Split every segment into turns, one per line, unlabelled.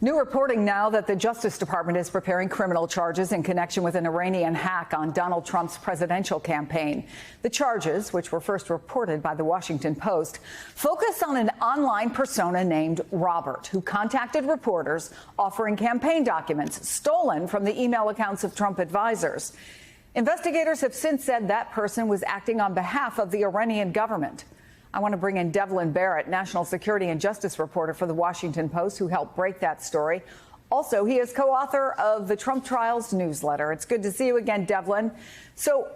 New reporting now that the Justice Department is preparing criminal charges in connection with an Iranian hack on Donald Trump's presidential campaign. The charges, which were first reported by the Washington Post, focus on an online persona named Robert, who contacted reporters offering campaign documents stolen from the email accounts of Trump advisors. Investigators have since said that person was acting on behalf of the Iranian government. I want to bring in Devlin Barrett, national security and justice reporter for the Washington Post, who helped break that story. Also, he is co-author of the Trump Trials newsletter. It's good to see you again, Devlin. So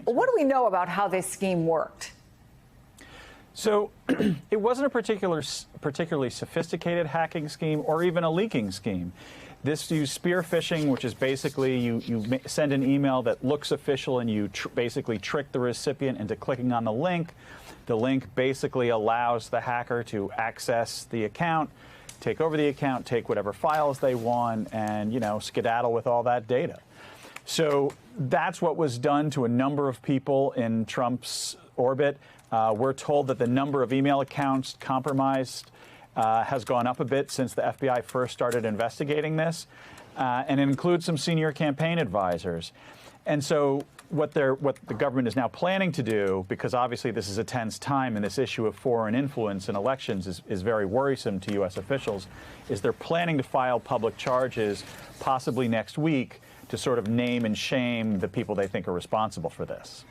what do we know about how this scheme worked?
So it wasn't a particularly sophisticated hacking scheme or even a leaking scheme. This used spear phishing, which is basically you send an email that looks official and you basically trick the recipient into clicking on the link. The link basically allows the hacker to access the account, take over the account, take whatever files they want, and, skedaddle with all that data. So that's what was done to a number of people in Trump's orbit. We're told that the number of email accounts compromised has gone up a bit since the FBI first started investigating this, and it includes some senior campaign advisors. And so what the government is now planning to do, because obviously this is a tense time and this issue of foreign influence in elections is very worrisome to U.S. officials, is they're planning to file public charges possibly next week to sort of name and shame the people they think are responsible for this.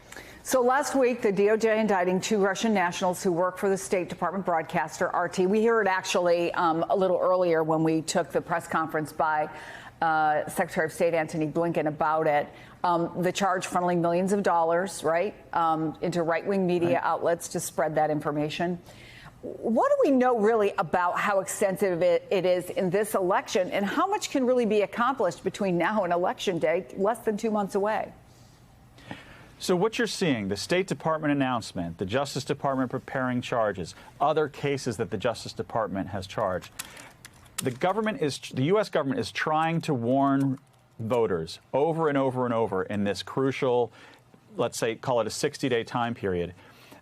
So last week, the DOJ indicting 2 Russian nationals who work for the State Department broadcaster RT. We heard actually a little earlier when we took the press conference by Secretary of State Antony Blinken about it. The charge funneling millions of dollars, right, into right-wing media outlets to spread that information. What do we know really about how extensive it is in this election, and how much can really be accomplished between now and Election Day, less than 2 months away?
So what you're seeing, the State Department announcement, the Justice Department preparing charges, other cases that the Justice Department has charged, the U.S. government is trying to warn voters over and over and over in this crucial, let's say, call it a 60-day time period,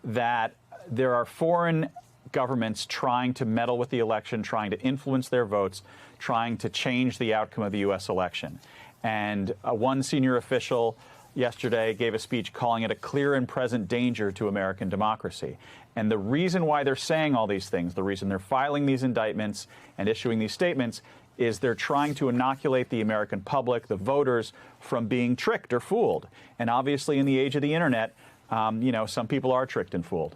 that there are foreign governments trying to meddle with the election, trying to influence their votes, trying to change the outcome of the U.S. election. And one senior official yesterday gave a speech calling it a clear and present danger to American democracy. And the reason why they're saying all these things, the reason they're filing these indictments and issuing these statements, is they're trying to inoculate the American public, the voters, from being tricked or fooled. And obviously in the age of the internet, some people are tricked and fooled.